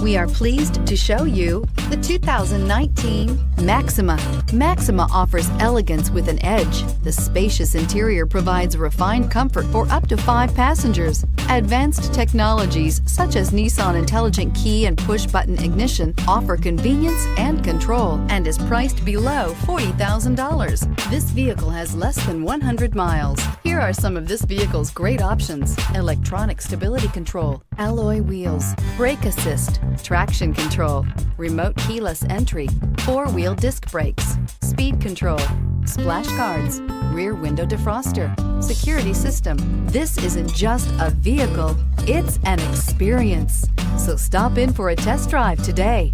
We are pleased to show you the 2019 Maxima. Maxima offers elegance with an edge. The spacious interior provides refined comfort for up to 5 passengers. Advanced technologies such as Nissan Intelligent Key and push-button ignition offer convenience and control and is priced below $40,000. This vehicle has less than 100 miles. Here are some of this vehicle's great options: electronic stability control, alloy wheels, brake assist, traction control, remote keyless entry, 4-wheel disc brakes, speed control, splash guards, rear window defroster, security system. This isn't just a vehicle, it's an experience. So stop in for a test drive today.